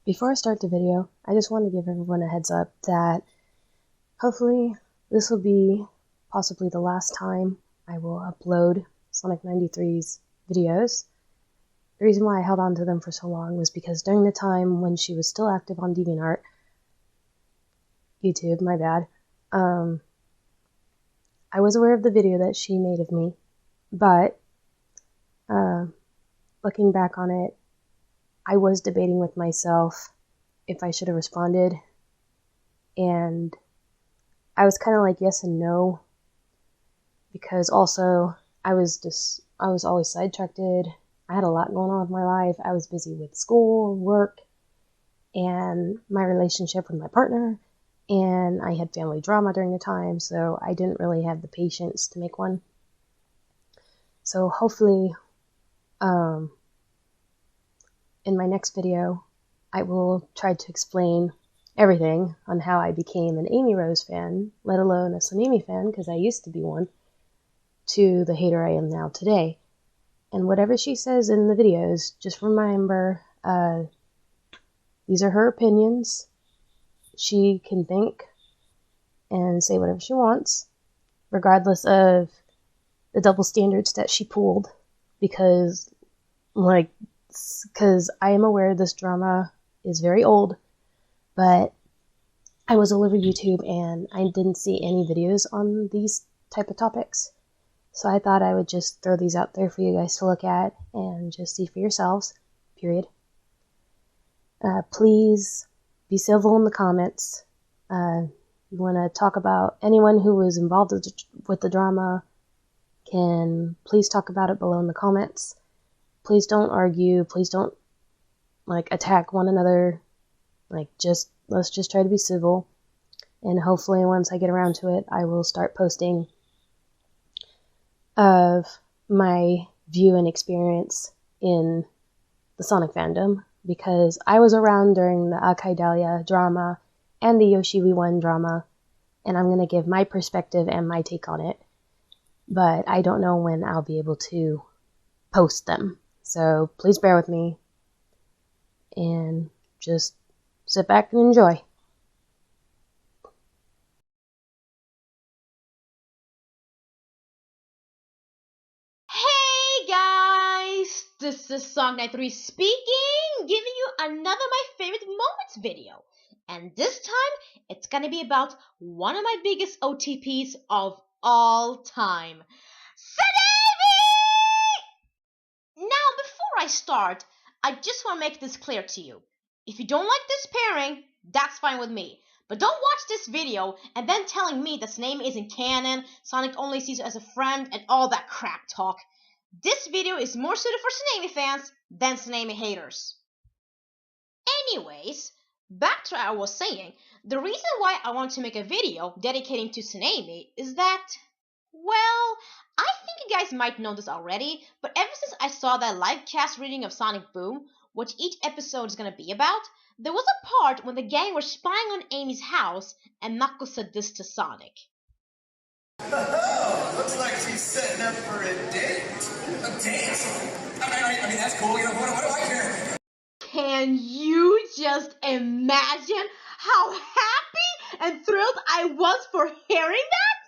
Before I start the video, I just want to give everyone a heads up that hopefully this will be possibly the last time I will upload Sonic93's videos. The reason why I held on to them for so long was because during the time when she was still active on DeviantArt, YouTube, my bad, I was aware of the video that she made of me, but looking back on it, I was debating with myself if I should have responded, and I was kind of like yes and no, because also I was always sidetracked. I had a lot going on with my life. I was busy with school, work, and my relationship with my partner, and I had family drama during the time, so I didn't really have the patience to make one. So hopefully, in my next video, I will try to explain everything on how I became an Amy Rose fan, let alone a Sonamy fan, because I used to be one, to the hater I am now today. And whatever she says in the videos, just remember, these are her opinions. She can think and say whatever she wants, regardless of the double standards that she pulled, because I am aware this drama is very old, but I was all over YouTube and I didn't see any videos on these type of topics. So I thought I would just throw these out there for you guys to look at and just see for yourselves, period. Please be civil in the comments. You want to talk about anyone who was involved with the drama, can please talk about it below in the comments. Please don't argue. Please don't attack one another. Let's just try to be civil. And hopefully once I get around to it, I will start posting of my view and experience in the Sonic fandom, because I was around during the Akai Dahlia drama and the Yoshi V1 drama, and I'm going to give my perspective and my take on it, but I don't know when I'll be able to post them. So please bear with me and just sit back and enjoy. Hey guys, this is Sonic93 speaking, giving you another my favorite moments video. And this time, it's gonna be about one of my biggest OTPs of all time, Sonamy! Now, before I start, I just want to make this clear to you. If you don't like this pairing, that's fine with me. But don't watch this video and then telling me that Sonamy isn't canon, Sonic only sees her as a friend, and all that crap talk. This video is more suited for Sonamy fans than Sonamy haters. Anyways, back to what I was saying, the reason why I want to make a video dedicating to Sonamy is that, well, I think you guys might know this already, but ever since I saw that live cast reading of Sonic Boom, which each episode is gonna be about, there was a part when the gang were spying on Amy's house and Knuckles said this to Sonic. Oh, looks like she's setting up for a date. A date? I mean, that's cool. You know, what do I care? Can you just imagine how happy and thrilled I was for hearing that?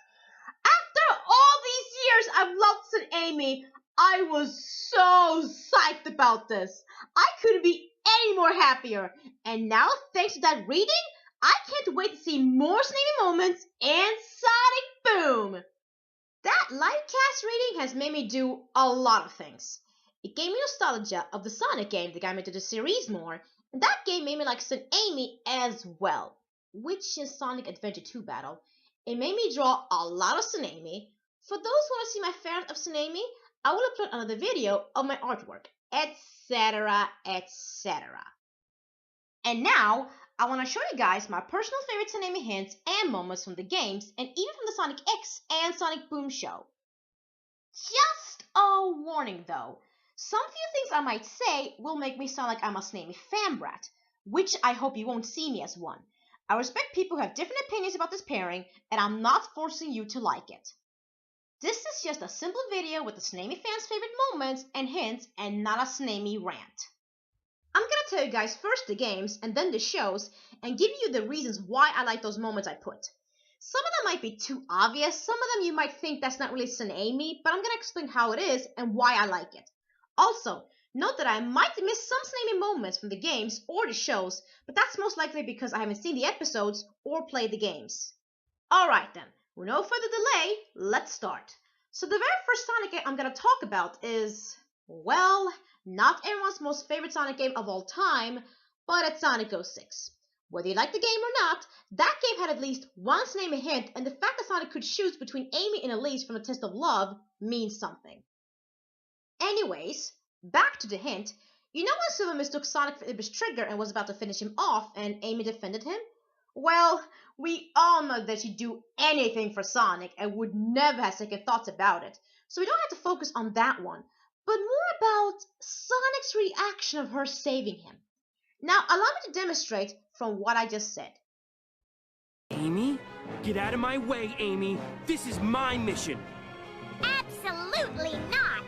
After all these years I've loved Sonamy, I was so psyched about this. I couldn't be any more happier. And now, thanks to that reading, I can't wait to see more Sonamy moments in Sonic Boom. That live cast reading has made me do a lot of things. It gave me nostalgia of the Sonic game that got me into the series more, and that game made me like Sonamy as well, which is Sonic Adventure 2 Battle. It made me draw a lot of Sonamy. For those who want to see my fans of Sonamy, I will upload another video of my artwork, etc, etc. And now, I want to show you guys my personal favorite Sonamy hints and moments from the games, and even from the Sonic X and Sonic Boom show. Just a warning though, some few things I might say will make me sound like I'm a Sonamy fan brat, which I hope you won't see me as one. I respect people who have different opinions about this pairing, and I'm not forcing you to like it. This is just a simple video with the Sonamy fans' favorite moments and hints, and not a Sonamy rant. I'm gonna tell you guys first the games and then the shows and give you the reasons why I like those moments I put. Some of them might be too obvious, some of them you might think that's not really Sonamy, but I'm gonna explain how it is and why I like it. Also, note that I might miss some Sonamy moments from the games or the shows, but that's most likely because I haven't seen the episodes or played the games. Alright then, with no further delay, let's start. So the very first Sonic game I'm gonna talk about is, well, not everyone's most favorite Sonic game of all time, but it's Sonic 06. Whether you like the game or not, that game had at least one Sonamy hint, and the fact that Sonic could choose between Amy and Elise from the Test of Love means something. Anyways, back to the hint. You know when Silver mistook Sonic for Ibis Trigger and was about to finish him off and Amy defended him? Well, we all know that she'd do anything for Sonic and would never have second thoughts about it, so we don't have to focus on that one, but more about Sonic's reaction of her saving him. Now, allow me to demonstrate from what I just said. Amy? Get out of my way, Amy! This is my mission! Absolutely not!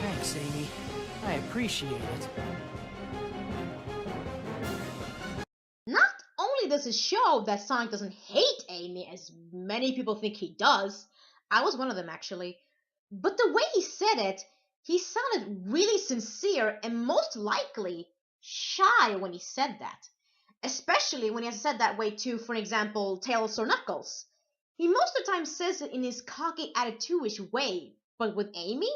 Thanks, Amy. I appreciate it. Not only does it show that Sonic doesn't hate Amy as many people think he does, I was one of them actually, but the way he said it, he sounded really sincere and most likely shy when he said that. Especially when he has said that way to, for example, Tails or Knuckles. He most of the time says it in his cocky, attitude-ish way, but with Amy,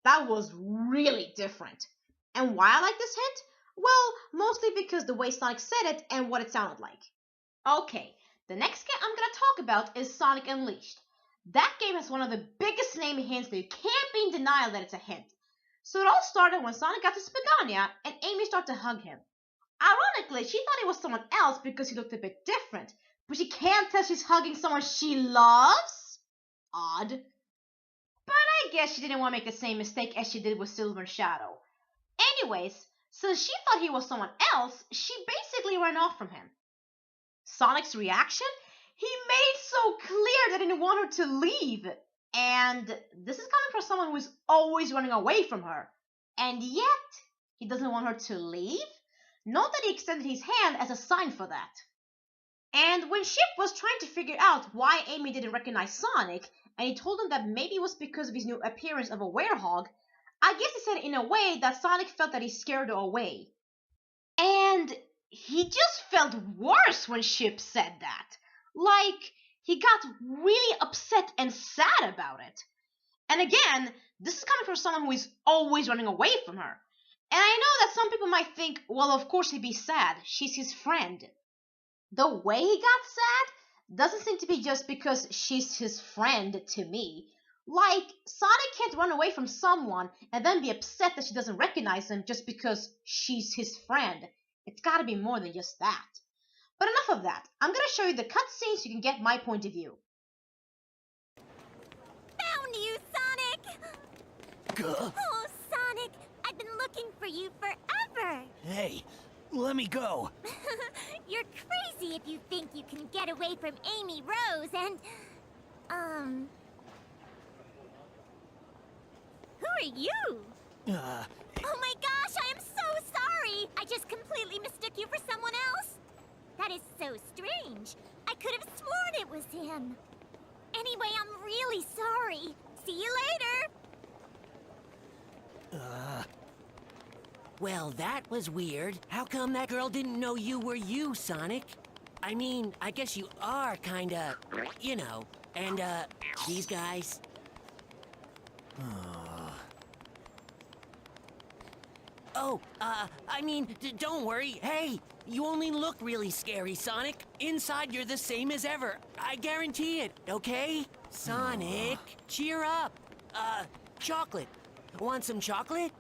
that was really different. And why I like this hint? Well, mostly because the way Sonic said it and what it sounded like. Okay, the next game I'm gonna talk about is Sonic Unleashed. That game has one of the biggest Sonamy hints that you can't be in denial that it's a hint. So it all started when Sonic got to Spadania and Amy started to hug him. Ironically, she thought it was someone else because he looked a bit different, but she can't tell she's hugging someone she loves? Odd. But I guess she didn't want to make the same mistake as she did with Silver Shadow. Anyways, since she thought he was someone else, she basically ran off from him. Sonic's reaction? He made it so clear that he didn't want her to leave. And this is coming from someone who is always running away from her. And yet, he doesn't want her to leave? Note that he extended his hand as a sign for that. And when Chip was trying to figure out why Amy didn't recognize Sonic, and he told him that maybe it was because of his new appearance of a werehog, I guess he said it in a way that Sonic felt that he scared her away. And he just felt worse when Chip said that. Like, he got really upset and sad about it. And again, this is coming from someone who is always running away from her. And I know that some people might think, well, of course he'd be sad. She's his friend. The way he got sad doesn't seem to be just because she's his friend to me. Like, Sonic can't run away from someone and then be upset that she doesn't recognize him just because she's his friend. It's gotta be more than just that. But enough of that. I'm gonna show you the cutscenes so you can get my point of view. Found you, Sonic! Gah. Oh, Sonic, I've been looking for you forever! Hey, let me go! You're crazy if you think you can get away from Amy Rose and... Who are you? Oh my gosh, I am so sorry! I just completely mistook you for someone else. That is so strange. I could have sworn it was him. Anyway, I'm really sorry. See you later. Well, that was weird. How come that girl didn't know you were you, Sonic? I mean, I guess you are kinda, you know, and, these guys. Oh, I mean, don't worry. Hey, you only look really scary, Sonic. Inside, you're the same as ever. I guarantee it, okay? Sonic, cheer up. Chocolate. Want some chocolate?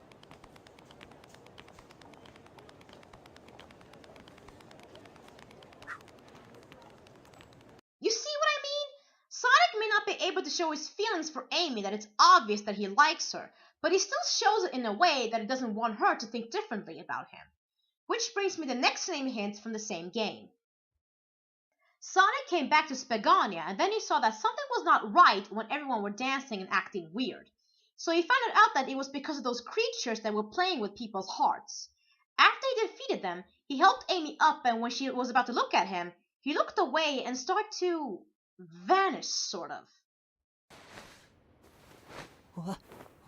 You see what I mean? Sonic may not be able to show his feelings for Amy, that it's obvious that he likes her, but he still shows it in a way that he doesn't want her to think differently about him. Which brings me to the next name hint from the same game. Sonic came back to Spagonia, and then he saw that something was not right when everyone were dancing and acting weird. So he found out that it was because of those creatures that were playing with people's hearts. After he defeated them, he helped Amy up, and when she was about to look at him, he looked away and started to vanish, sort of.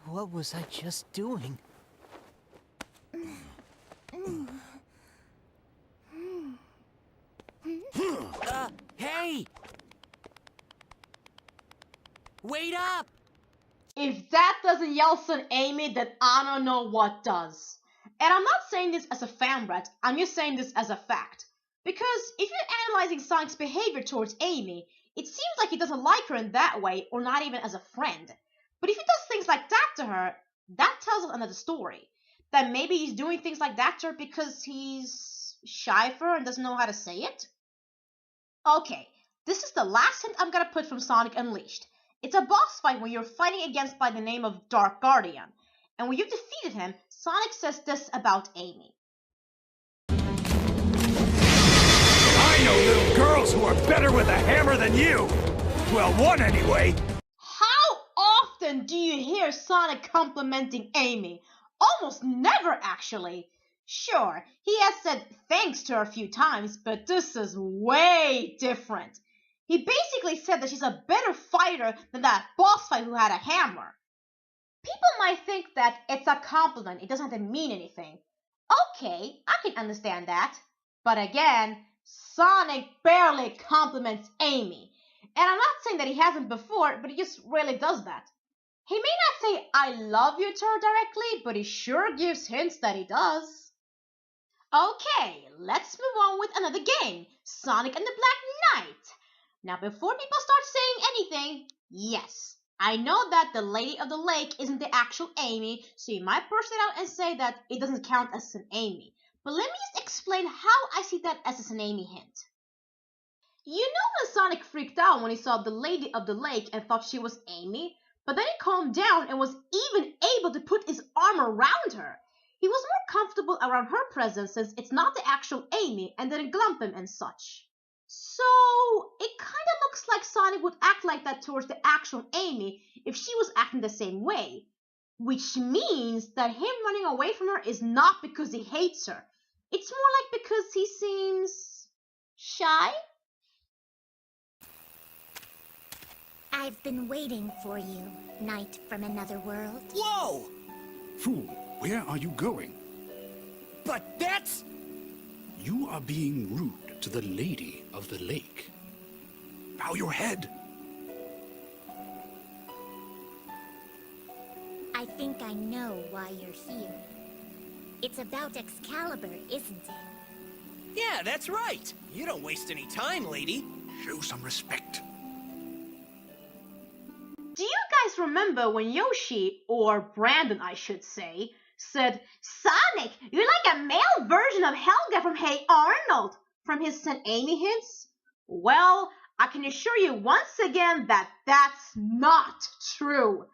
What was I just doing? Hey! Wait up! If that doesn't yell Sonamy, then I don't know what does. And I'm not saying this as a fan rant, I'm just saying this as a fact. Because if you're analyzing Sonic's behavior towards Amy, it seems like he doesn't like her in that way, or not even as a friend. But if he does things like that to her, that tells us another story. That maybe he's doing things like that to her because he's shy for her and doesn't know how to say it? Okay, this is the last hint I'm gonna put from Sonic Unleashed. It's a boss fight when you're fighting against by the name of Dark Guardian. And when you've defeated him, Sonic says this about Amy. I know little girls who are better with a hammer than you! Well, one anyway! How often do you hear Sonic complimenting Amy? Almost never, actually. Sure, he has said thanks to her a few times, but this is way different. He basically said that she's a better fighter than that boss fight who had a hammer. People might think that it's a compliment, it doesn't have to mean anything. Okay, I can understand that. But again, Sonic barely compliments Amy. And I'm not saying that he hasn't before, but he just rarely does that. He may not say I love you to her directly, but he sure gives hints that he does. Okay, let's move on with another game, Sonic and the Black Knight. Now before people start saying anything, yes, I know that the Lady of the Lake isn't the actual Amy, so you might burst it out and say that it doesn't count as an Amy. But let me just explain how I see that as an Amy hint. You know when Sonic freaked out when he saw the Lady of the Lake and thought she was Amy? But then he calmed down and was even able to put his arm around her. He was more comfortable around her presence since it's not the actual Amy and didn't glump him and such. So it kind of looks like Sonic would act like that towards the actual Amy if she was acting the same way. Which means that him running away from her is not because he hates her. It's more like because he seems shy? I've been waiting for you, Knight from another world. Whoa! Fool, where are you going? But that's... You are being rude to the Lady of the Lake. Bow your head. I think I know why you're here. It's about Excalibur, isn't it? Yeah, that's right. You don't waste any time, lady. Show some respect. Do you guys remember when Yoshi, or Brandon I should say, said, Sonic, you're like a male version of Helga from Hey Arnold, from his St. Amy hints? Well, I can assure you once again that that's not true.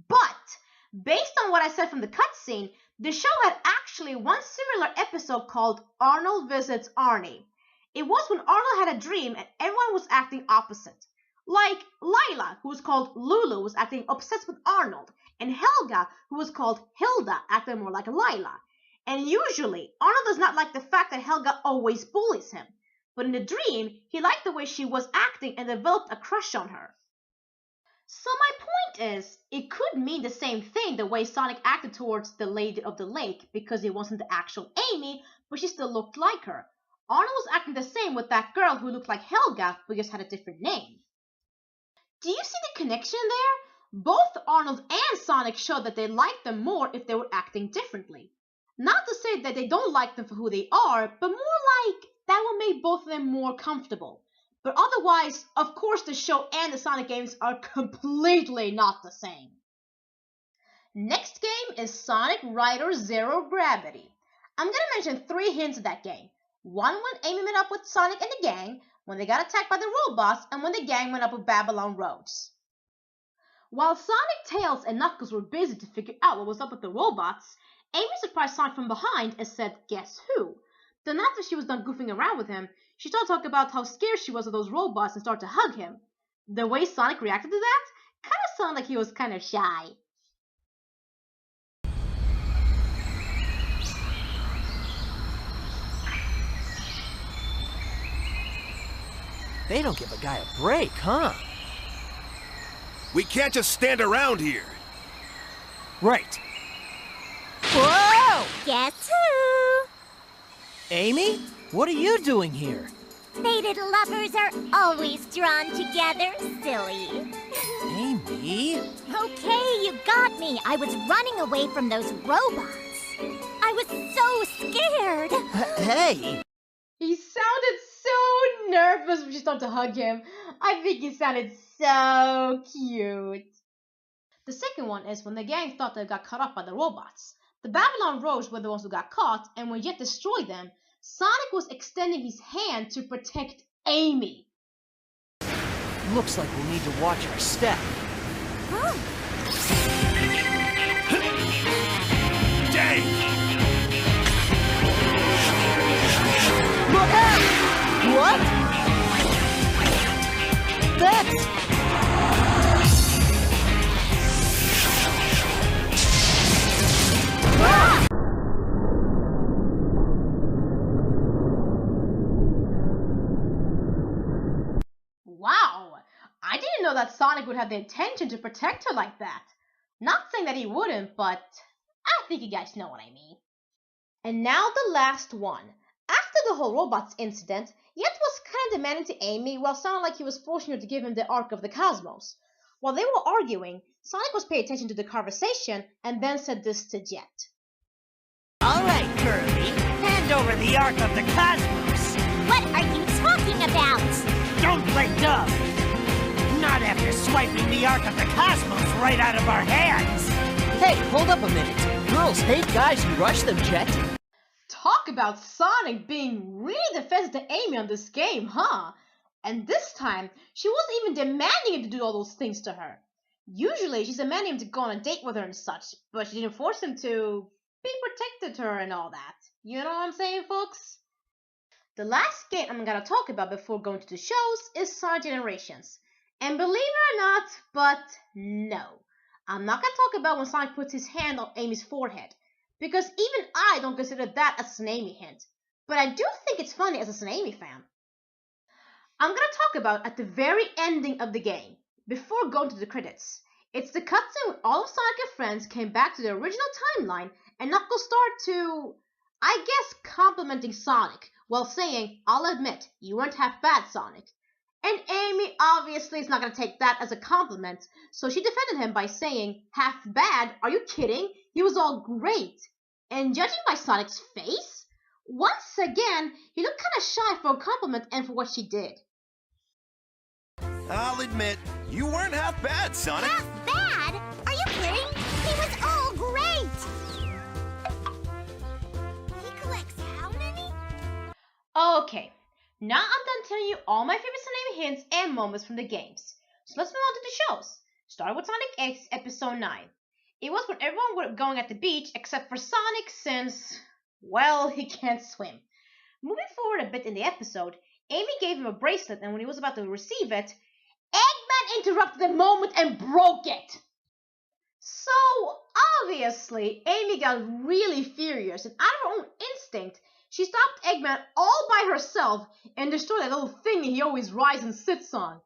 But, based on what I said from the cutscene, the show had actually one similar episode called Arnold Visits Arnie. It was when Arnold had a dream and everyone was acting opposite. Like Lila, who was called Lulu, was acting obsessed with Arnold, and Helga, who was called Hilda, acted more like Lila. And usually, Arnold does not like the fact that Helga always bullies him. But in the dream, he liked the way she was acting and developed a crush on her. So my point is, it could mean the same thing the way Sonic acted towards the Lady of the Lake, because it wasn't the actual Amy, but she still looked like her. Arnold was acting the same with that girl who looked like Helga, but just had a different name. Do you see the connection there? Both Arnold and Sonic showed that they liked them more if they were acting differently. Not to say that they don't like them for who they are, but more like that will make both of them more comfortable. But otherwise, of course the show and the Sonic games are completely not the same. Next game is Sonic Rider Zero Gravity. I'm gonna mention 3 hints of that game. One when Amy met up with Sonic and the gang, when they got attacked by the robots, and when the gang went up with Babylon Roads. While Sonic, Tails, and Knuckles were busy to figure out what was up with the robots, Amy surprised Sonic from behind and said, guess who? Then after she was done goofing around with him, she started talking about how scared she was of those robots and started to hug him. The way Sonic reacted to that kind of sounded like he was kind of shy. They don't give a guy a break, huh? We can't just stand around here. Right. Whoa! Guess who? Amy? What are you doing here? Fated lovers are always drawn together, silly. Amy? Okay, you got me. I was running away from those robots. I was so scared. Hey! He sounded so nervous when she started to hug him. I think he sounded so cute. The second one is when the gang thought they got caught up by the robots. The Babylon Rogues were the ones who got caught, and when Jet destroyed them, Sonic was extending his hand to protect Amy. Looks like we need to watch our step. Huh? Dang! Look out! What? That's... Ah! Wow, I didn't know that Sonic would have the intention to protect her like that. Not saying that he wouldn't, but I think you guys know what I mean. And now the last one. After the whole robots incident, Yet was kind of demanding to Amy while sounding like he was forcing her to give him the Ark of the Cosmos. While they were arguing, Sonic was paying attention to the conversation and then said this to Jet. All right, Kirby. Hand over the Ark of the Cosmos. What are you talking about? Don't play dumb. Not after swiping the Ark of the Cosmos right out of our hands. Hey, hold up a minute. Girls hate guys who rush them, Jet. Talk about Sonic being really defensive to Amy on this game, huh? And this time, she wasn't even demanding him to do all those things to her. Usually, she's demanding him to go on a date with her and such, but she didn't force him to be protected to her and all that. You know what I'm saying, folks? The last game I'm gonna talk about before going to the shows is Sonic Generations. And believe it or not, but no. I'm not gonna talk about when Sonic puts his hand on Amy's forehead, because even I don't consider that a Sonamy hint. But I do think it's funny as a Sonamy fan. I'm gonna talk about at the very ending of the game, before going to the credits. It's the cutscene when all of Sonic and friends came back to the original timeline and Knuckles start to, I guess, complimenting Sonic while saying, "I'll admit, you weren't half bad, Sonic." And Amy obviously is not going to take that as a compliment, so she defended him by saying, "Half bad? Are you kidding? He was all great." And judging by Sonic's face, once again, he looked kind of shy for a compliment and for what she did. I'll admit, you weren't half bad, Sonic. Half bad? Are you kidding? He was all great! He collects how many? Okay, now I'm done telling you all my favorite Sonamy hints and moments from the games. So let's move on to the shows. Start with Sonic X Episode 9. It was when everyone were going at the beach except for Sonic since, well, he can't swim. Moving forward a bit in the episode, Amy gave him a bracelet and when he was about to receive it, Eggman interrupted the moment and broke it. So, obviously, Amy got really furious and out of her own instinct, she stopped Eggman all by herself and destroyed that little thing he always rides and sits on,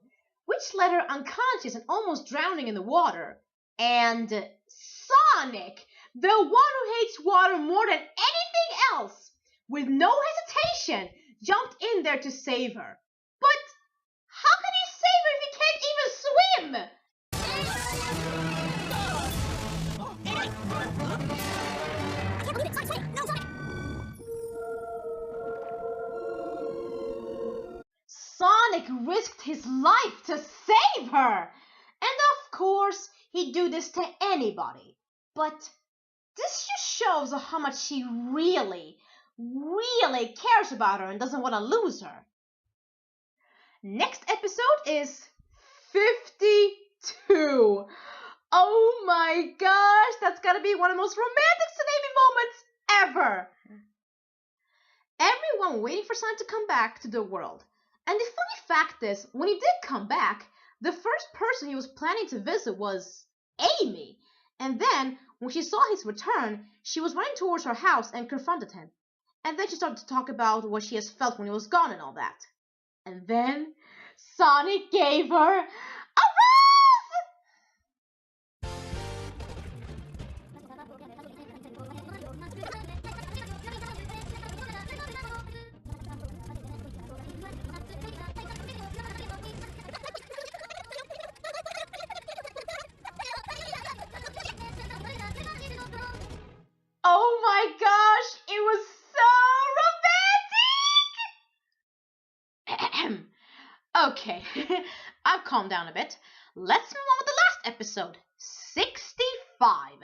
which led her unconscious and almost drowning in the water. And Sonic, the one who hates water more than anything else, with no hesitation, jumped in there to save her. But how can he save her if he can't even swim? Sonic risked his life to save her! And of course, he'd do this to anybody. But this just shows how much he really cares about her and doesn't want to lose her. Next episode is 52. Oh my gosh, that's gotta be one of the most romantic Sonamy moments ever. everyone waiting for Sonic to come back to the world. And the funny fact is, when he did come back, the first person he was planning to visit was Amy. And then, when she saw his return, she was running towards her house and confronted him. And then she started to talk about what she has felt when he was gone and all that. And then, Sonic gave her a rose! Oh my gosh, it was so romantic! Okay, I've calmed down a bit. Let's move on with the last episode, 65. I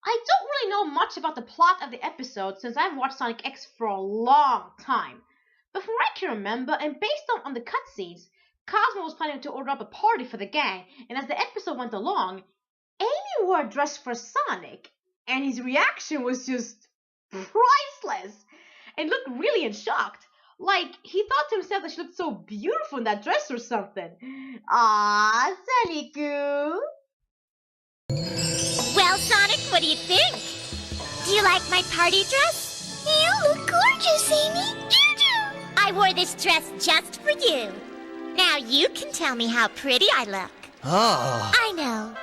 don't really know much about the plot of the episode since I haven't watched Sonic X for a long time. But from what I can remember, and based on the cutscenes, Cosmo was planning to order up a party for the gang, and as the episode went along, Amy wore a dress for Sonic, and his reaction was just priceless. And looked really in shocked. Like, he thought to himself that she looked so beautiful in that dress or something. Ah, Sonic-goo. Well, Sonic, what do you think? Do you like my party dress? You look gorgeous, Amy. You do. I wore this dress just for you. Now you can tell me how pretty I look. Oh. I know.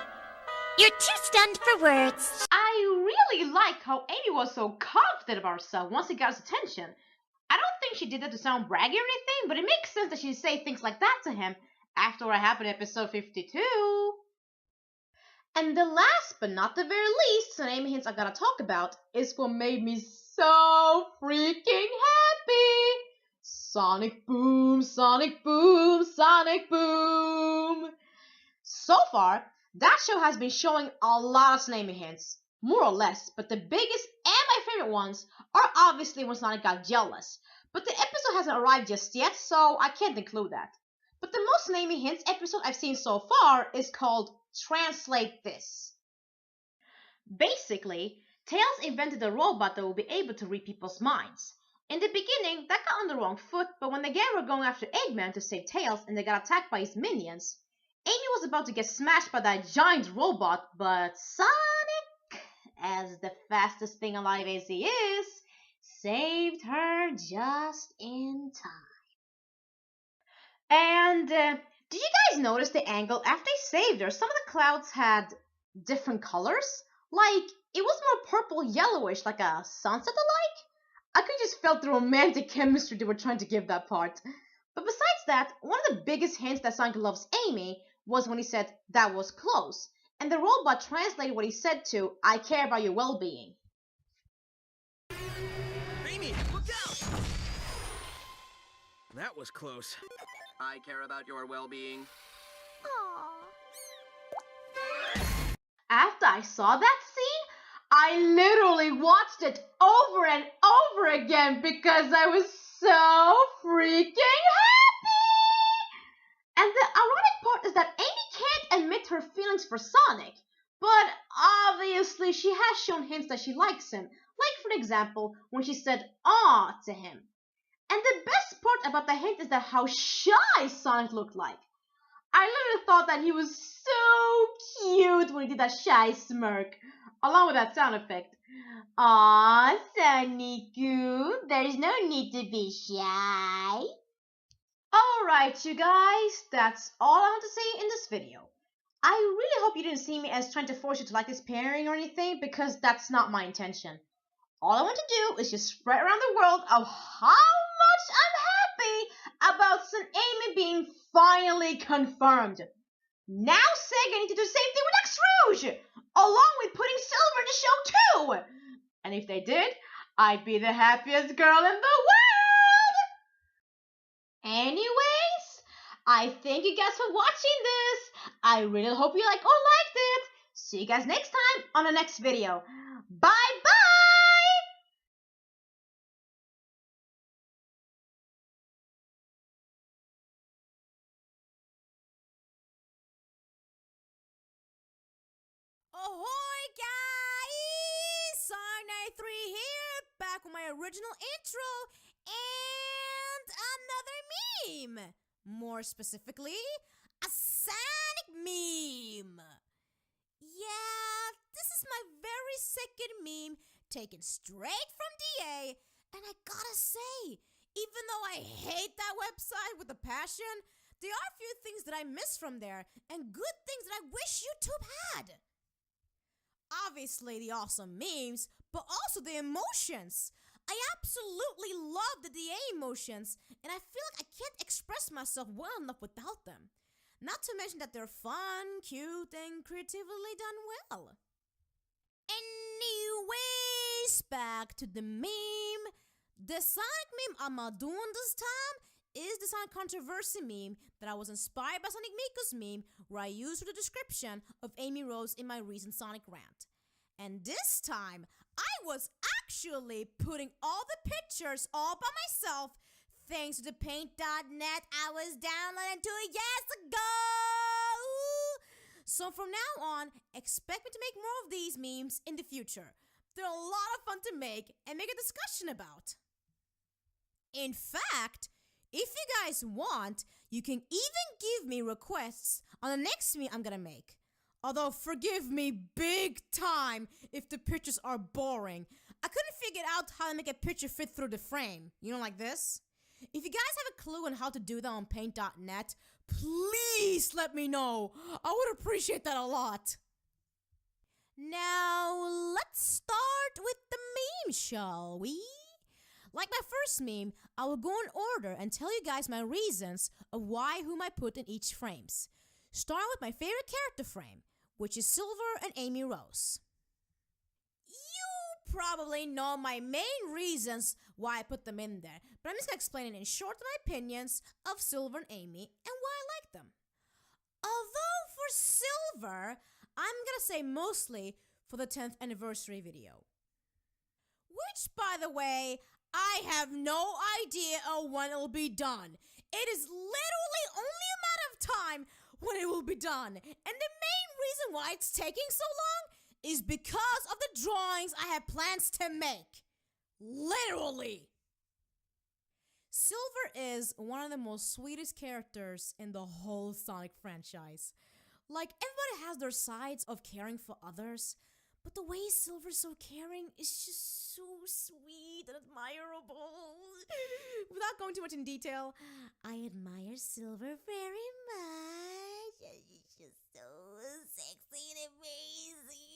You're too stunned for words. I really like how Amy was so confident about herself once it got his attention. I don't think she did that to sound braggy or anything, but it makes sense that she'd say things like that to him after what happened in episode 52. And the last but not the very least Sonamy hints I gotta talk about is what made me so freaking happy. Sonic boom, Sonic boom, Sonic boom. So far, that show has been showing a lot of Sonamy hints, more or less, but the biggest and my favorite ones are obviously when Sonic got jealous. But the episode hasn't arrived just yet, so I can't include that. But the most Sonamy hints episode I've seen so far is called Translate This. Basically, Tails invented a robot that will be able to read people's minds. In the beginning, that got on the wrong foot, but when the gang were going after Eggman to save Tails and they got attacked by his minions, Amy was about to get smashed by that giant robot, but Sonic, as the fastest thing alive as he is, saved her just in time. And did you guys notice the angle after they saved her? Some of the clouds had different colors. Like, it was more purple yellowish, like a sunset alike. I could just felt the romantic chemistry they were trying to give that part. But besides that, one of the biggest hints that Sonic loves Amy was when he said, "That was close." And the robot translated what he said to, "I care about your well-being." Amy, look out! That was close. I care about your well-being. After I saw that scene, I literally watched it over and over again because I was so freaking happy! And the ironic part is that Amy can't admit her feelings for Sonic, but obviously she has shown hints that she likes him, like for example, when she said "aw" to him. And the best part about the hint is that how shy Sonic looked like. I literally thought that he was so cute when he did that shy smirk, along with that sound effect. Aw, Sonic-goo, there's no need to be shy. Alright, you guys, that's all I want to say in this video. I really hope you didn't see me as trying to force you to like this pairing or anything, because that's not my intention. All I want to do is just spread around the world of how much I'm happy about Sonamy being finally confirmed. Now Sega need to do the same thing with X Rouge, along with putting Silver in the show too. And if they did, I'd be the happiest girl in the world. Anyways, I thank you guys for watching this. I really hope you liked it. See you guys next time on the next video. Bye bye. Ahoy, guys! Sonic93 here, back with my original intro meme. More specifically, a Sonic meme. Yeah, this is my very second meme taken straight from DA, and I gotta say, even though I hate that website with a passion, there are a few things that I miss from there and good things that I wish YouTube had. Obviously the awesome memes, but also the emotions. I absolutely love the DA emotions, and I feel like I can't express myself well enough without them. Not to mention that they're fun, cute, and creatively done well. Anyways, back to the meme. The Sonic meme I'm doing this time is the Sonic controversy meme that I was inspired by Sonic Miko's meme, where I used for the description of Amy Rose in my recent Sonic rant. And this time, I was actually putting all the pictures all by myself thanks to the paint.net I was downloading 2 years ago! So from now on, expect me to make more of these memes in the future. They're a lot of fun to make and make a discussion about. In fact, if you guys want, you can even give me requests on the next meme I'm gonna make. Although, forgive me big time if the pictures are boring. I couldn't figure out how to make a picture fit through the frame. You know, like this? If you guys have a clue on how to do that on paint.net, please let me know. I would appreciate that a lot. Now, let's start with the meme, shall we? Like my first meme, I will go in order and tell you guys my reasons of why whom I put in each frames. Starting with my favorite character frame, which is Silver and Amy Rose. You probably know my main reasons why I put them in there, but I'm just gonna explain it in short my opinions of Silver and Amy and why I like them. Although for Silver, I'm gonna say mostly for the 10th anniversary video. Which, by the way, I have no idea of when it will be done. It is literally only a matter of time when it will be done. And the main reason why it's taking so long is because of the drawings I have plans to make. Literally. Silver is one of the most sweetest characters in the whole Sonic franchise. Like, everybody has their sides of caring for others, but the way Silver's so caring is just so sweet and admirable. Without going too much in detail, I admire Silver very much. She's just so sexy and amazing.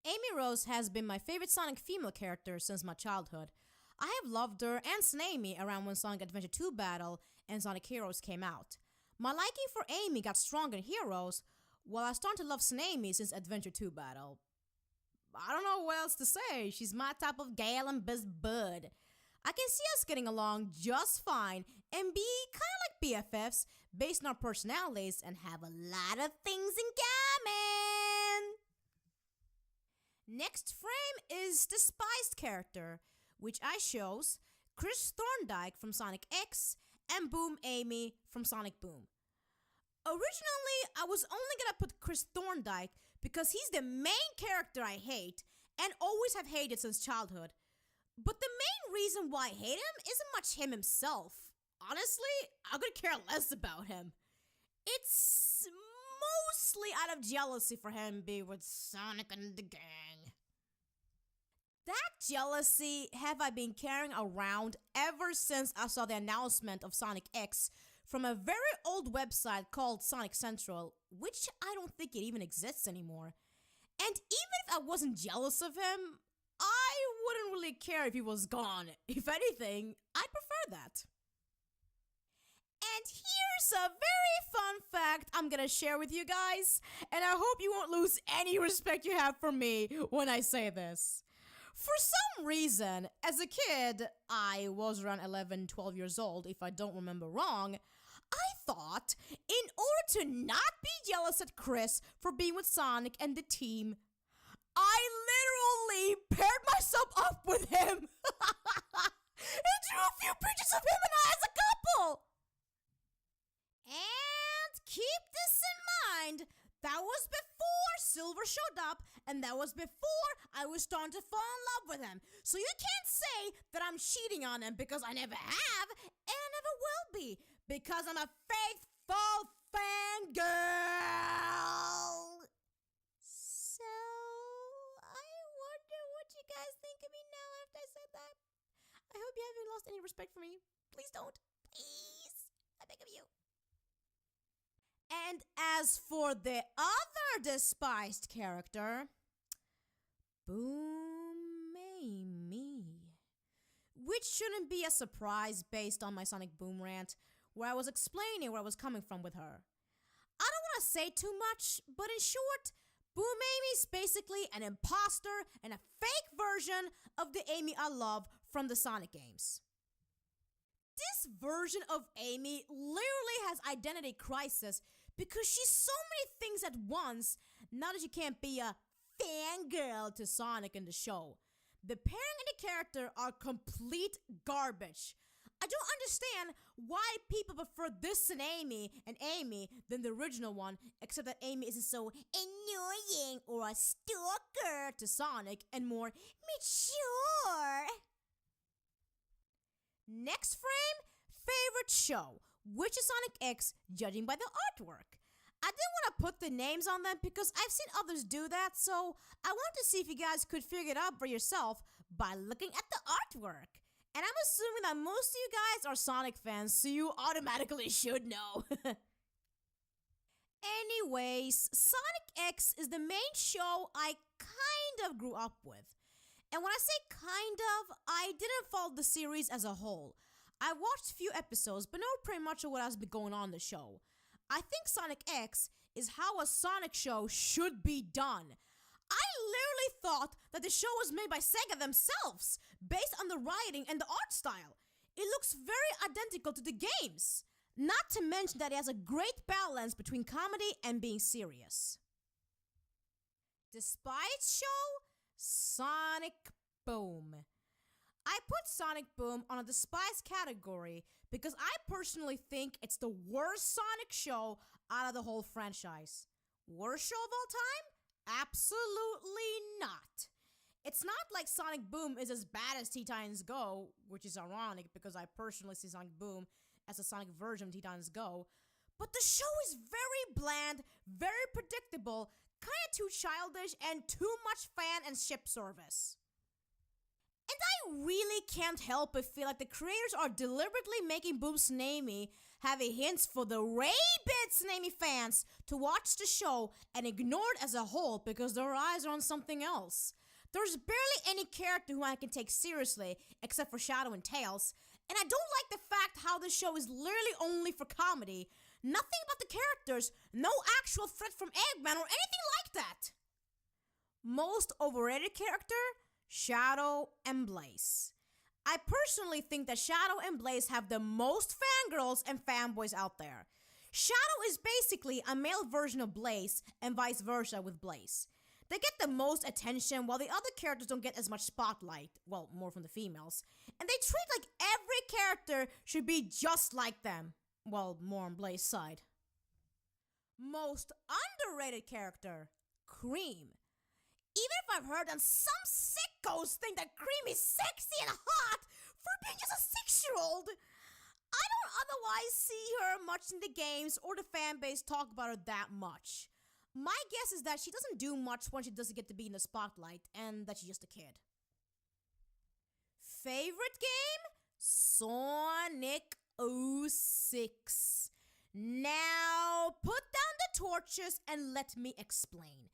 Amy Rose has been my favorite Sonic female character since my childhood. I have loved her and Sonamy around when Sonic Adventure 2 Battle and Sonic Heroes came out. My liking for Amy got stronger in Heroes, while I started to love Sonamy since Adventure 2 Battle. I don't know what else to say. She's my type of gal and best bud. I can see us getting along just fine and be kind of like BFFs based on our personalities and have a lot of things in common. Next frame is the Spiced character, which I chose Chris Thorndike from Sonic X and Boom Amy from Sonic Boom. Originally, I was only gonna put Chris Thorndike because he's the main character I hate and always have hated since childhood. But the main reason why I hate him isn't much him himself. Honestly, I could care less about him. It's mostly out of jealousy for him being with Sonic and the gang. That jealousy have I been carrying around ever since I saw the announcement of Sonic X from a very old website called Sonic Central, which I don't think it even exists anymore. And even if I wasn't jealous of him, I wouldn't really care if he was gone. If anything, I'd prefer that. And here's a very fun fact I'm gonna share with you guys, and I hope you won't lose any respect you have for me when I say this. For some reason, as a kid, I was around 11, 12 years old, if I don't remember wrong, I thought, in order to not be jealous at Chris for being with Sonic and the team, I literally paired myself up with him and drew a few pictures of him and I as a couple. And keep this in mind, that was before Silver showed up, and that was before I was starting to fall in love with him. So you can't say that I'm cheating on him, because I never have, and I never will be, because I'm a faithful fangirl. So, I wonder what you guys think of me now after I said that. I hope you haven't lost any respect for me. Please don't. Please. I beg of you. And as for the other despised character, Boom Amy. Which shouldn't be a surprise based on my Sonic Boom rant, where I was explaining where I was coming from with her. I don't want to say too much, but in short, Boom Amy's basically an imposter and a fake version of the Amy I love from the Sonic games. This version of Amy literally has identity crisis because she's so many things at once now that she can't be a fangirl to Sonic in the show. The pairing and the character are complete garbage. I don't understand why people prefer this and Amy than the original one, except that Amy isn't so annoying or a stalker to Sonic and more mature. Next frame, favorite show, which is Sonic X, judging by the artwork. I didn't want to put the names on them because I've seen others do that, so I wanted to see if you guys could figure it out for yourself by looking at the artwork. And I'm assuming that most of you guys are Sonic fans, so you automatically should know. Anyways, Sonic X is the main show I kind of grew up with. And when I say kind of, I didn't follow the series as a whole. I watched a few episodes, but know pretty much of what has been going on in the show. I think Sonic X is how a Sonic show should be done. I literally thought that the show was made by Sega themselves, based on the writing and the art style. It looks very identical to the games. Not to mention that it has a great balance between comedy and being serious. Despite show, Sonic Boom. I put Sonic Boom on a despised category because I personally think it's the worst Sonic show out of the whole franchise. Worst show of all time? Absolutely not. It's not like Sonic Boom is as bad as Teen Titans Go, which is ironic because I personally see Sonic Boom as a Sonic version of Teen Titans Go, but the show is very bland, very predictable, kinda too childish, and too much fan and ship service. And I really can't help but feel like the creators are deliberately making Boom Sonamy have a hints for the rabid Sonamy fans to watch the show and ignore it as a whole because their eyes are on something else. There's barely any character who I can take seriously except for Shadow and Tails, and I don't like the fact how the show is literally only for comedy. Nothing about the characters, no actual threat from Eggman or anything like that. Most overrated character? Shadow and Blaze. I personally think that Shadow and Blaze have the most fangirls and fanboys out there. Shadow is basically a male version of Blaze and vice versa with Blaze. They get the most attention while the other characters don't get as much spotlight, well, more from the females. And they treat like every character should be just like them. Well, more on Blaze's side. Most underrated character, Cream. Even if I've heard that some sickos think that Cream is sexy and hot for being just a 6-year-old, I don't otherwise see her much in the games or the fanbase talk about her that much. My guess is that she doesn't do much when she doesn't get to be in the spotlight and that she's just a kid. Favorite game? Sonic06. Now, put down the torches and let me explain.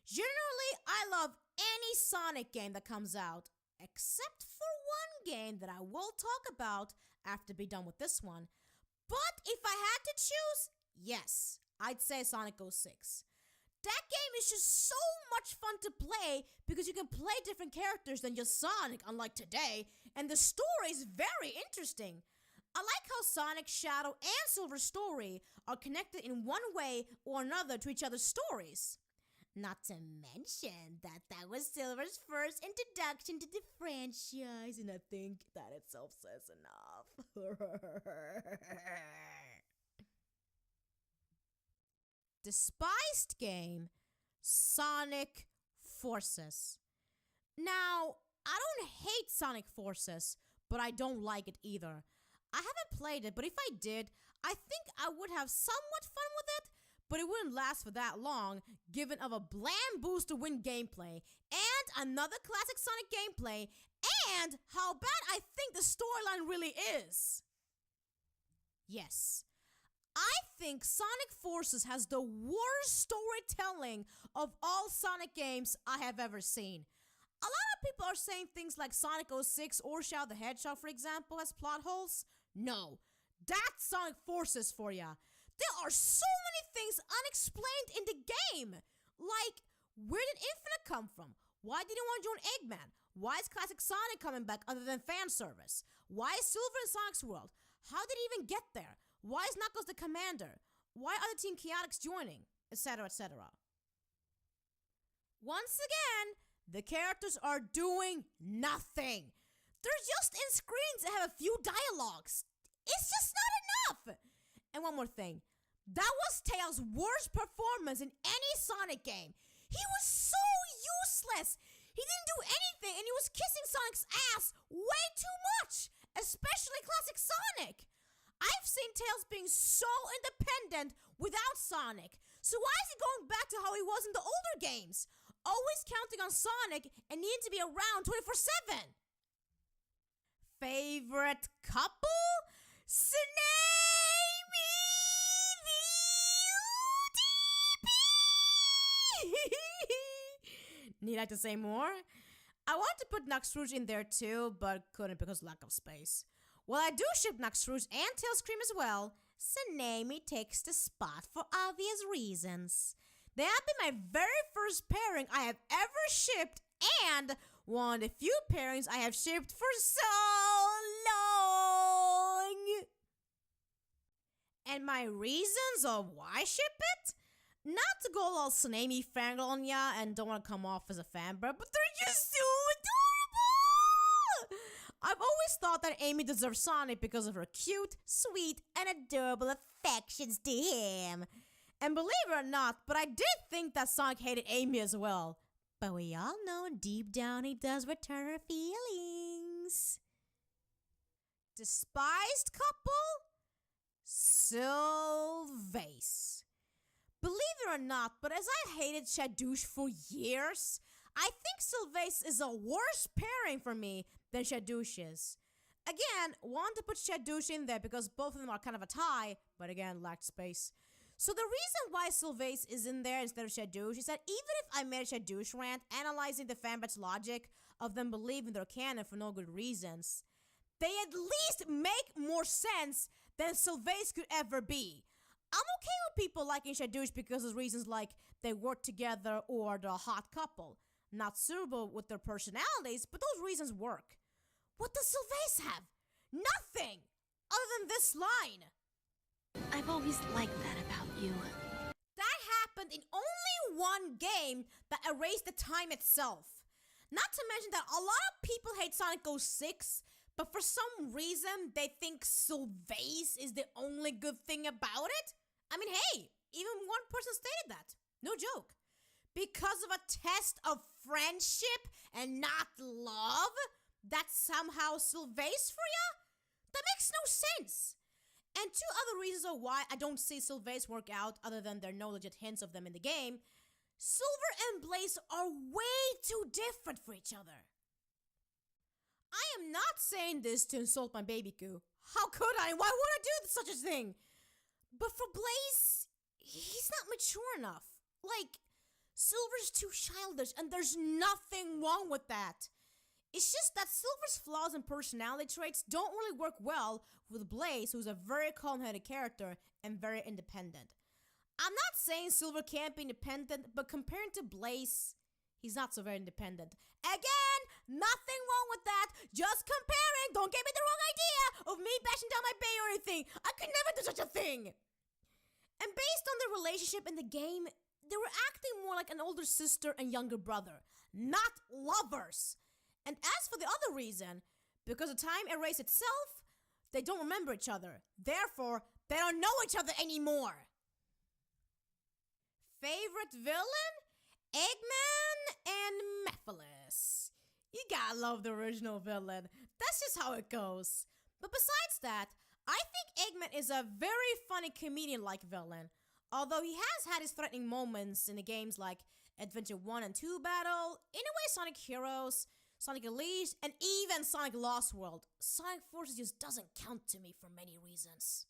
Generally, I love any Sonic game that comes out, except for one game that I will talk about after being done with this one. But if I had to choose, yes, I'd say Sonic 06. That game is just so much fun to play because you can play different characters than just Sonic, unlike today, and the story is very interesting. I like how Sonic, Shadow, and Silver's story are connected in one way or another to each other's stories. Not to mention that was Silver's first introduction to the franchise, and I think that itself says enough. Despised game, Sonic Forces. Now, I don't hate Sonic Forces, but I don't like it either. I haven't played it, but if I did, I think I would have somewhat fun with it, but it wouldn't last for that long, given of a bland boost to win gameplay, and another classic Sonic gameplay, and how bad I think the storyline really is. Yes, I think Sonic Forces has the worst storytelling of all Sonic games I have ever seen. A lot of people are saying things like Sonic 06 or Shadow the Hedgehog, for example, has plot holes. No, that's Sonic Forces for ya. There are so many things unexplained in the game. Like, where did Infinite come from? Why did he want to join Eggman? Why is Classic Sonic coming back other than fan service? Why is Silver in Sonic's world? How did he even get there? Why is Knuckles the commander? Why are the Team Chaotix joining? Etc, etc. Once again, the characters are doing nothing. They're just in screens that have a few dialogues. It's just not enough. And one more thing. That was Tails' worst performance in any Sonic game. He was so useless. He didn't do anything and he was kissing Sonic's ass way too much. Especially Classic Sonic. I've seen Tails being so independent without Sonic. So why is he going back to how he was in the older games? Always counting on Sonic and needing to be around 24/7. Favorite couple? Sonamy the Need I to say more? I wanted to put Naxrouge in there too, but couldn't because lack of space. While I do ship Naxrouge and Tailscream as well, Sonamy takes the spot for obvious reasons. They have been my very first pairing I have ever shipped and one of the few pairings I have shipped for so long. And my reasons of why ship it? Not to go all Sonamy fangirl on ya and don't want to come off as a fanboy, but they're just so adorable! I've always thought that Amy deserves Sonic because of her cute, sweet, and adorable affections to him. And believe it or not, but I did think that Sonic hated Amy as well. But we all know deep down he does return her feelings. Despised couple? Sylvace. Believe it or not, but as I hated Shadouche for years, I think Sylvace is a worse pairing for me than Shadouche is. Again, want to put Shadouche in there because both of them are kind of a tie, but again, lacked space. So the reason why Sylvace is in there instead of Shadouche is that even if I made a Shadouche rant analyzing the fanbase logic of them believing their canon for no good reasons, they at least make more sense than Sylvace could ever be. I'm okay with people liking Shadouche because of reasons like they work together or they're a hot couple. Not suitable with their personalities, but those reasons work. What does Sylvace have? Nothing! Other than this line. I've always liked that about you. That happened in only one game that erased the time itself. Not to mention that a lot of people hate Sonic 06, but for some reason they think Sylvace is the only good thing about it. I mean, hey, even one person stated that. No joke. Because of a test of friendship and not love, that's somehow Sylvace for ya? That makes no sense. And two other reasons of why I don't see Sylvace work out other than there are no legit hints of them in the game. Silver and Blaze are way too different for each other. I am not saying this to insult my baby Goo. How could I? Why would I do such a thing? But for Blaze, he's not mature enough. Like, Silver's too childish and there's nothing wrong with that. It's just that Silver's flaws and personality traits don't really work well with Blaze, who's a very calm-headed character and very independent. I'm not saying Silver can't be independent, but comparing to Blaze, he's not so very independent. Again, nothing wrong with that, just comparing, don't get me the wrong idea of me bashing down my bae or anything. I could never do such a thing. And based on their relationship in the game, they were acting more like an older sister and younger brother, not lovers. And as for the other reason, because the time erased itself, they don't remember each other. Therefore, they don't know each other anymore. Favorite villain? Eggman and Mephiles. You gotta love the original villain. That's just how it goes. But besides that, I think Eggman is a very funny comedian-like villain. Although he has had his threatening moments in the games like Adventure 1 and 2 Battle, in a way Sonic Heroes, Sonic Unleashed, and even Sonic Lost World, Sonic Forces just doesn't count to me for many reasons.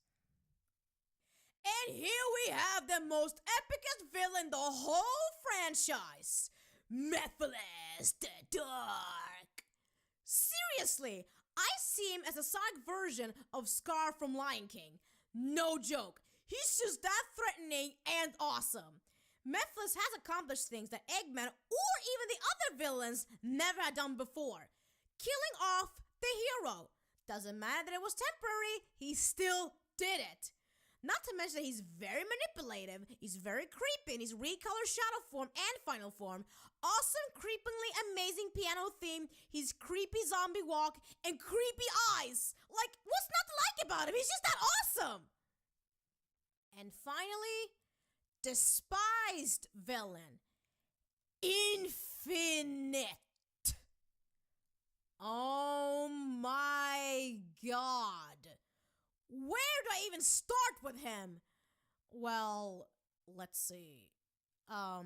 And here we have the most epicest villain in the whole franchise, Mephiles the Dark. Seriously, I see him as a Sonic version of Scar from Lion King. No joke, he's just that threatening and awesome. Mephiles has accomplished things that Eggman or even the other villains never had done before. Killing off the hero. Doesn't matter that it was temporary, he still did it. Not to mention that he's very manipulative, he's very creepy in his recolored shadow form and final form, awesome creepingly amazing piano theme, his creepy zombie walk, and creepy eyes. Like, what's not to like about him? He's just that awesome! And finally, despised villain, Infinite. Oh my god. Where do I even start with him? Well, let's see. I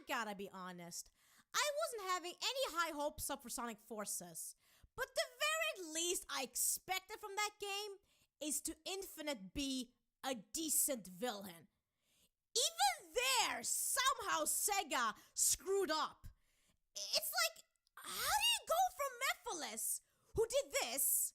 gotta be honest. I wasn't having any high hopes up for Sonic Forces. But the very least I expected from that game is to Infinite be a decent villain. Even there, somehow Sega screwed up. It's like, how do you go from Mephiles, who did this,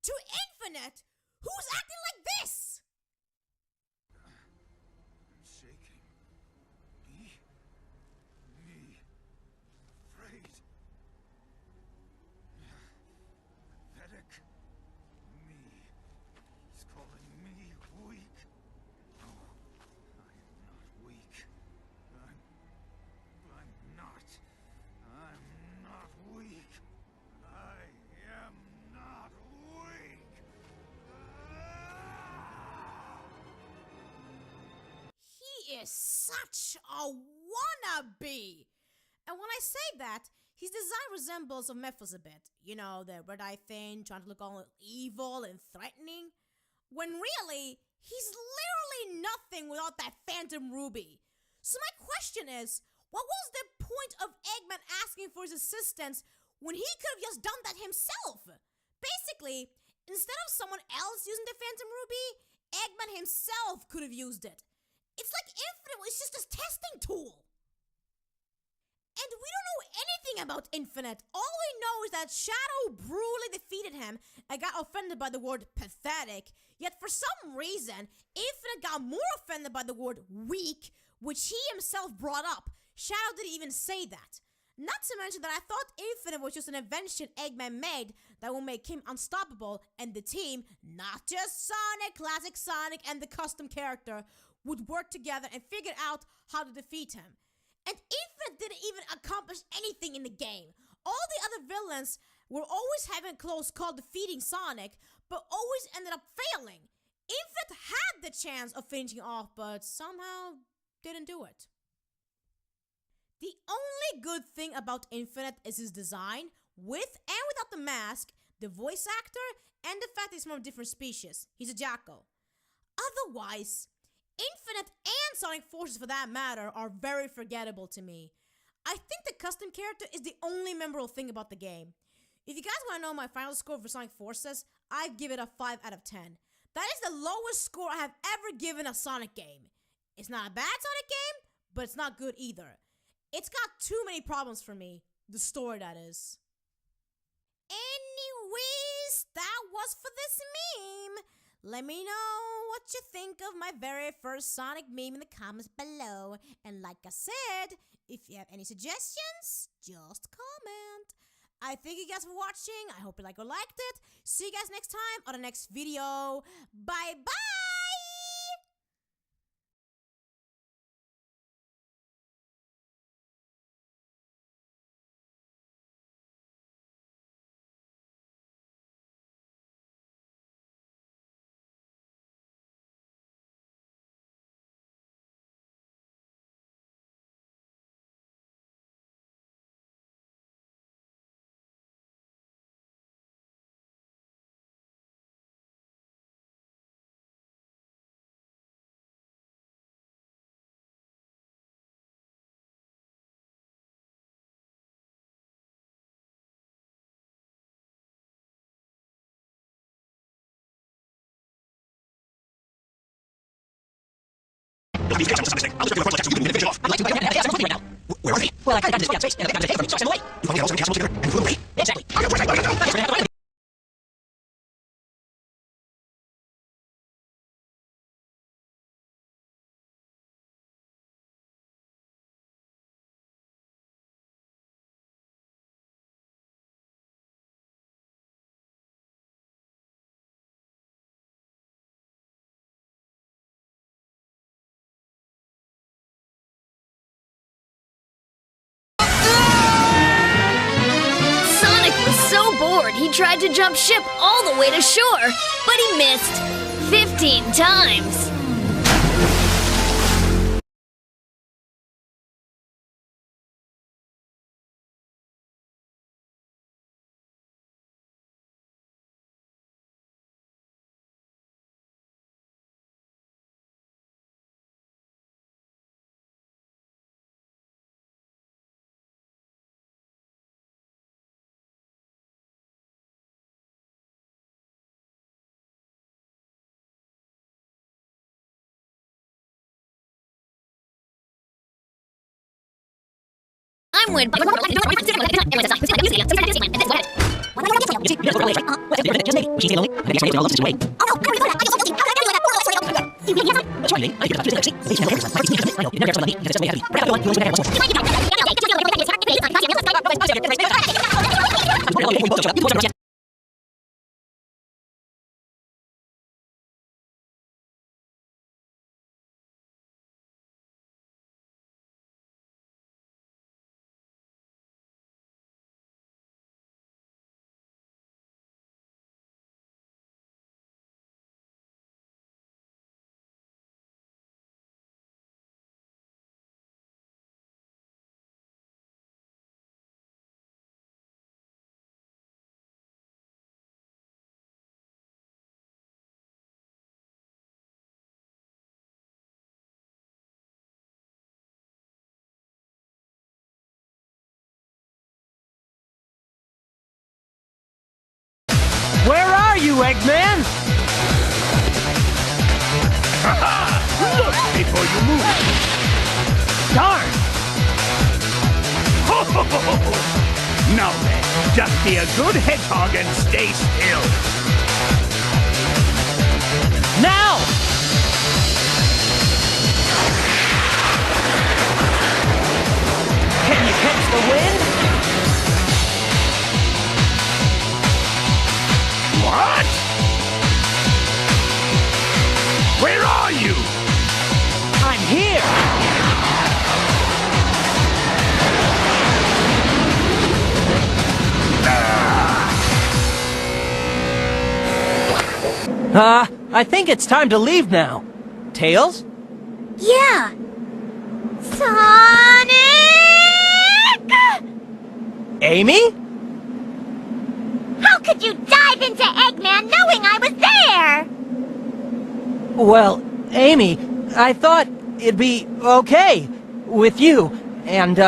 to Infinite, who's acting like this? I'm shaking. Me. Afraid. Pathetic. Me. He's calling me weak. No, I am not weak. I'm not. I'm not weak. I am not weak. He is such a wannabe. And when I say that, his design resembles of Mephiles a bit. You know, the red-eye thing, trying to look all evil and threatening. When really, he's literally nothing without that Phantom Ruby. So my question is, what was the point of Eggman asking for his assistance when he could have just done that himself? Basically, instead of someone else using the Phantom Ruby, Eggman himself could have used it. It's like Infinite was just a testing tool. And we don't know anything about Infinite. All we know is that Shadow brutally defeated him and got offended by the word pathetic. Yet for some reason, Infinite got more offended by the word weak, which he himself brought up. Shadow didn't even say that. Not to mention that I thought Infinite was just an invention Eggman made that will make him unstoppable, and the team, not just Sonic, Classic Sonic, and the custom character, would work together and figure out how to defeat him. And Infinite didn't even accomplish anything in the game. All the other villains were always having a close call defeating Sonic, but always ended up failing. Infinite had the chance of finishing off, but somehow didn't do it. The only good thing about Infinite is his design, with and without the mask, the voice actor, and the fact that he's from a different species. He's a jackal. Otherwise, Infinite and Sonic Forces for that matter are very forgettable to me. I think the custom character is the only memorable thing about the game. If you guys want to know my final score for Sonic Forces, I'd give it a 5 out of 10. That is the lowest score I have ever given a Sonic game. It's not a bad Sonic game, but it's not good either. It's got too many problems for me. The story, that is. Anyways, that was for this meme. Let me know what you think of my very first Sonic meme in the comments below. And like I said, if you have any suggestions, just comment. I thank you guys for watching. I hope you liked it. See you guys next time on the next video. Bye bye! Where are they? Well, I got this space, and I got to take from me, so I sent away. You finally got all seven castles together and flew away. Exactly. So bored, he tried to jump ship all the way to shore, but he missed 15 times. I'm with Where are you, Eggman? Look before you move. Darn! Ho, ho, ho, ho, ho. Now then, just be a good hedgehog and stay still. Now! Can you catch the wind? What? Where are you? I'm here! I think it's time to leave now. Tails? Yeah. Sonic! Amy? How could you dive into Eggman knowing I was there? Well, Amy, I thought it'd be okay with you, and,